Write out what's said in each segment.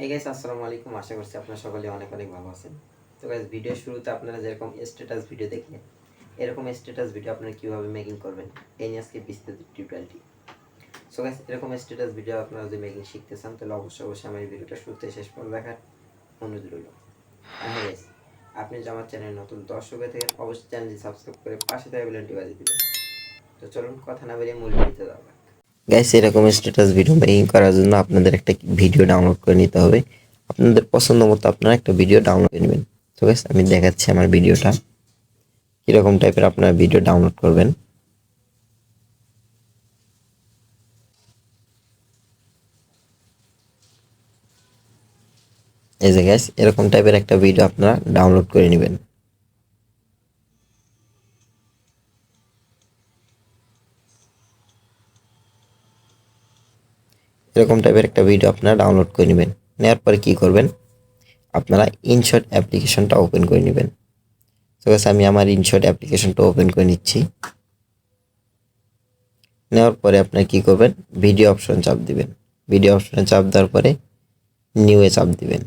Hey guys, আসসালামু আলাইকুম। আশা করছি আপনারা সকলে অনেক অনেক ভালো আছেন। তো গাইস, ভিডিও শুরুতে আপনারা যেরকম স্ট্যাটাস ভিডিও দেখলেন, এরকম স্ট্যাটাস ভিডিও আপনারা কীভাবে মেকিং করবেন এই নিয়ে আজকে বিস্তারিত টিউটোরিয়ালটি। সো গাইস, এরকম স্ট্যাটাস ভিডিও আপনারা যদি মেকিং শিখতে চান তাহলে অবশ্যই আমার এই ভিডিওটা শুরু থেকে শেষ পর্যন্ত দেখার অনুরোধ রইল। আর হ্যাঁ গাইস, আপনি যদি আমার চ্যানেল নতুন দর্শক হয়ে থাকেন অবশ্যই চ্যানেলটি সাবস্ক্রাইব করে পাশে থাকা বেলটি বাজিয়ে দিবেন। তো চলুন কথা না বেরিয়ে মূল ভিডিওতে যাওয়া। গাইস, এরকম স্ট্যাটাস ভিডিও মেকিং করার জন্য আপনাদের একটা ভিডিও ডাউনলোড করে নিতে হবে। আপনাদের পছন্দ মতো আপনারা একটা ভিডিও ডাউনলোড করে নেবেন। তো গাইস, আমি দেখাচ্ছি আমার ভিডিওটা কীরকম টাইপের আপনারা ভিডিও ডাউনলোড করবেন। এই যে গাইস, এরকম টাইপের একটা ভিডিও আপনারা ডাউনলোড করে নেবেন। এরকম টাইপের একটা ভিডিও আপনারা ডাউনলোড করে নেবেন। নেওয়ার পরে কি করবেন, আপনারা ইনশট অ্যাপ্লিকেশনটা ওপেন করে নেবেন। তো গাইস, আমি আমার ইনশট অ্যাপ্লিকেশনটা ওপেন করে নিচ্ছি। নেওয়ার পরে আপনারা কি করবেন, ভিডিও অপশন চাপ দিবেন। ভিডিও অপশনে চাপ দেওয়ার পরে নিউয়ে চাপ দিবেন।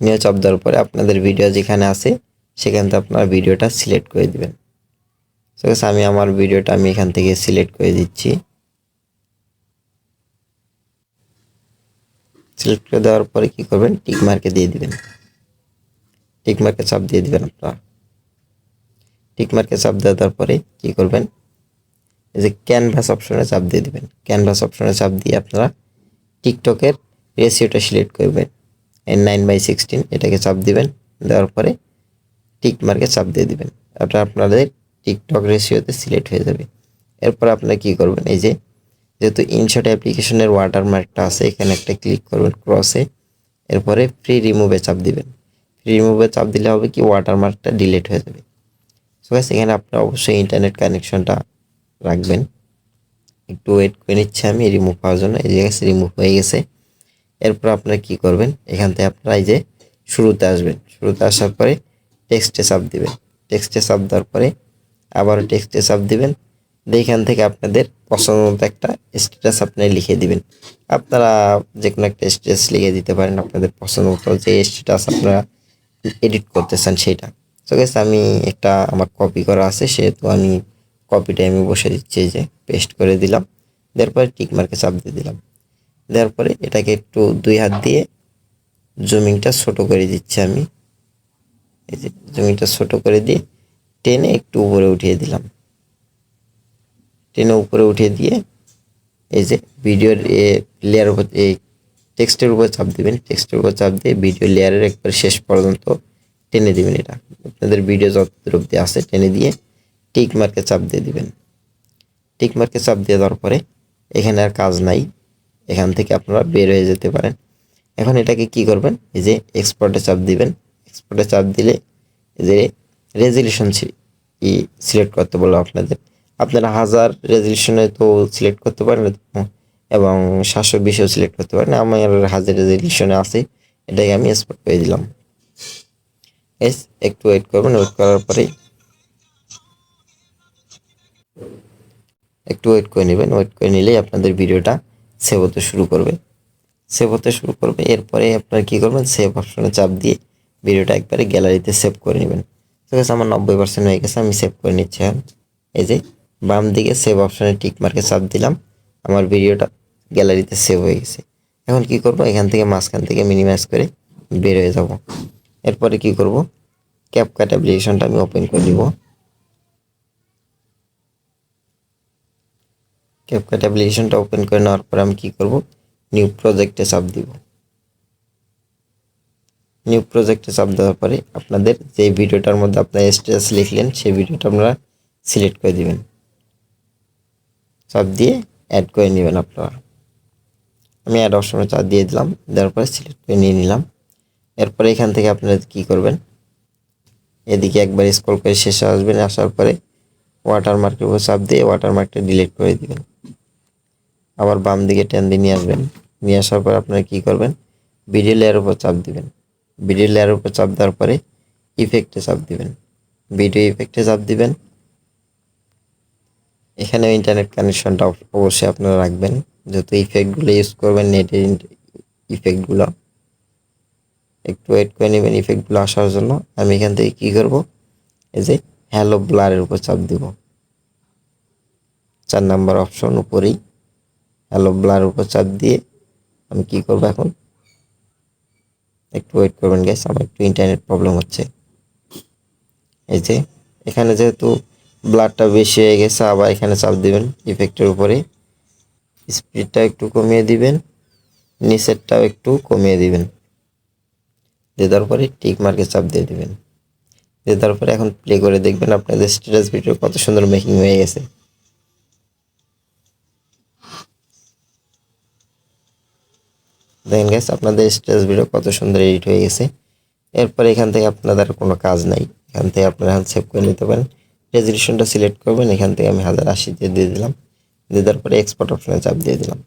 নিউ চাপ দেওয়ার পরে আপনাদের ভিডিও যেখানে আছে সেখান থেকে আপনারা ভিডিওটা সিলেক্ট করে দিবেন। তো আমি আমার ভিডিওটা এখান থেকে সিলেক্ট করে দিচ্ছি। সিলেক্ট করে দেওয়ার পরে কি করবেন, টিক মার্কে দিয়ে দিবেন। টিক মার্কে চাপ দিয়ে দিবেন আপনারা। টিক মার্কে চাপ দেওয়ার পরে কি করবেন, এই যে ক্যানভাস অপশনে চাপ দিয়ে দিবেন। ক্যানভাস অপশনে চাপ দিয়ে আপনারা টিকটকের রেশিওটা সিলেক্ট করবেন, 9:16 এটাকে চাপ দিবেন। দেওয়ার পরে টিক মার্কে চাপ দিয়ে দিবেন। আপনাদের টিকটক রেশিওতে সিলেক্ট হয়ে যাবে। এরপর আপনারা কি করবেন, এই যে যেহেতু ইনশট অ্যাপ্লিকেশনের ওয়াটারমার্কটা আছে এখানে একটা ক্লিক করবেন ক্রসে। এরপরে ফ্রি রিমুভে চাপ দিবেন। ফ্রি রিমুভে চাপ দিলে হবে কি, ওয়াটারমার্কটা ডিলিট হয়ে যাবে। সো গাইস, এখানে আপনারা অবশ্যই ইন্টারনেট কানেকশনটা রাখবেন। একটু ওয়েট করে নিচ্ছি আমি রিমুভ হওয়ার জন্য। এই যে রিমুভ হয়ে গেছে। এরপর আপনারা কি করবেন, এখান থেকে আপনারা এই যে শুরুতে আসবেন। শুরুতে আসার পরে টেক্সটে চাপ দিবেন। টেক্সটে চাপ দেওয়ার পরে আবার টেক্সটে চাপ দিবেন। এইখান থেকে আপনাদের পছন্দ মতো একটা স্ট্যাটাস আপনি লিখে দিবেন। আপনারা যে কোনো একটা স্ট্যাটাস লিখে দিতে পারেন আপনাদের পছন্দ মতো, যে স্ট্যাটাস আপনারা এডিট করতে চান সেটা। তো গাইস, আমি একটা আমার কপি করা আছে সেহেতু আমি কপিটা বসে দিচ্ছি। এই যে পেস্ট করে দিলাম। দেওয়ার পরে টিক মার্কে চাপ দিয়ে দিলাম। দেওয়ার পরে এটাকে একটু 2 হাত দিয়ে জুমিংটা ছোট করে দিচ্ছি আমি। এই যে জুমিংটা ছোট করে দিয়ে টেনে একটু উপরে উঠিয়ে দিলাম। টেনে উপরে উঠিয়ে দিয়ে এই যে ভিডিওর লেয়ার উপর, এই টেক্সটের উপর চাপ দিবেন। টেক্সটের উপর চাপ দিয়ে ভিডিও লেয়ারের একবার শেষ পর্যন্ত টেনে দিবেন। এটা আপনাদের ভিডিও যতদূর অবধি আছে টেনে দিয়ে টিক মার্কে চাপ দিয়ে দিবেন। টিক মার্কে চাপ দিয়ে দেওয়ার পরে এখানে আর কাজ নাই, এখান থেকে আপনারা বের হয়ে যেতে পারেন। এখন এটাকে কি করবেন, এই যে এক্সপোর্টে চাপ দিবেন। এক্সপোর্টে চাপ দিলে এই যে রেজলিউশন সিলেক্ট করতে বলবো আপনারা 1000 রেজলিউশনে তো সিলেক্ট করতে পারেন এবং 720-এও সিলেক্ট করতে পারেন। আমার 1000 রেজলিউশনে আছে, এটাকে আমি এক্সপোর্ট করে দিলাম। একটু ওয়েট করবেন। ওয়েট করার পরে একটু ওয়েট করে নেবেন। ওয়েট করে নিলেই আপনাদের ভিডিওটা সেভ হতে শুরু করবে। এরপরে আপনারা কি করবেন, সেভ অপশনে চাপ দিয়ে ভিডিওটা একবারে গ্যালারিতে সেভ করে নেবেন। ঠিক আছে, আমার 90% হয়ে গেছে, আমি সেভ করে নিচ্ছি। এই যে বাম দিকে সেভ অপশনে টিক মার্কে চাপ দিলাম, আমার ভিডিওটা গ্যালারিতে সেভ হয়ে গেছে। এখন কি করব, এখান থেকে মাঝখান থেকে মিনিমাইজ করে বের হয়ে যাব। এরপরে কি করব, ক্যাপকাট অ্যাপ্লিকেশনটা আমি ওপেন করে দিব। ক্যাপকাট অ্যাপ্লিকেশনটা ওপেন করে নেওয়ার পর আমি কি করব, নিউ প্রজেক্টে চাপ দিব। নিউ প্রজেক্টে চাপ দেওয়ার পরে আপনাদের যে ভিডিওটার মধ্যে আপনারা স্ট্যাটাস লিখলেন সেই ভিডিওটা আপনারা সিলেক্ট করে দিবেন। চাপ দিয়ে অ্যাড করে নেবেন আপনারা। আমি অ্যাড অপশনে চাপ দিয়ে দিলাম। দেওয়ার পরে সিলেক্ট করে নিয়ে নিলাম। এরপরে এখান থেকে আপনারা কি করবেন, এদিকে একবার স্ক্রল করে শেষে আসবেন। আসার পরে ওয়াটারমার্কের উপর চাপ দিয়ে ওয়াটারমার্কটা ডিলিট করে দিবেন। আবার বাম দিকে টেন দিয়ে নিয়ে আসবেন। নিয়ে আসার পর আপনারা কি করবেন, ভিডিও লেয়ারের উপর চাপ দিবেন। ভিডিও লেয়ারের উপর চাপ দেওয়ার পরে ইফেক্টে চাপ দিবেন। ভিডিও ইফেক্টে চাপ দিবেন। এখানে ইন্টারনেট কানেকশনটা অবশ্যই আপনারা রাখবেন, যেহেতু ইফেক্টগুলো ইউজ করবেন নেটের ইফেক্টগুলো, একটু ওয়েট করে নেবেন ইফেক্টগুলো আসার জন্য। আমি এখান থেকে কী করব, এই যে হ্যালো ব্লারের উপর চাপ দিব, 4 নাম্বার অপশন উপরেই হ্যালো ব্লারের উপর চাপ দিয়ে আমি কি করব এখন, একটু ওয়েট করবেন গাইস, আমার একটু ইন্টারনেট প্রবলেম হচ্ছে। এই যে এখানে যেহেতু ব্লারটা বেশি হয়ে গেছে, আবার এখানে চাপ দিবেন ইফেক্টের উপরে, স্পিডটা একটু কমিয়ে দিবেন, নিচেরটাও একটু কমিয়ে দিবেন, দিয়ে দেওয়ার পরে টিক মার্কে চাপ দিয়ে দিবেন। দিয়ে দেওয়ার পরে এখন প্লে করে দেখবেন আপনাদের স্ট্যাটাস ভিডিও কত সুন্দর মেকিং হয়ে গেছে। দেখেন গাইস আপনাদের স্ট্যাটাস ভিডিও কত সুন্দর এডিট হয়ে গেছে। এরপর এখান থেকে আপনাদের কোনো কাজ নাই, এখান থেকে আপনারা এখন সেভ করে নিতে পারেন। রেজলিউশনটা সিলেক্ট করবেন, এখান থেকে আমি 1080 দিয়ে দিলাম, দিয়ে দেওয়ার পরে এক্সপোর্ট অপশনে চাপ দিয়ে দিলাম।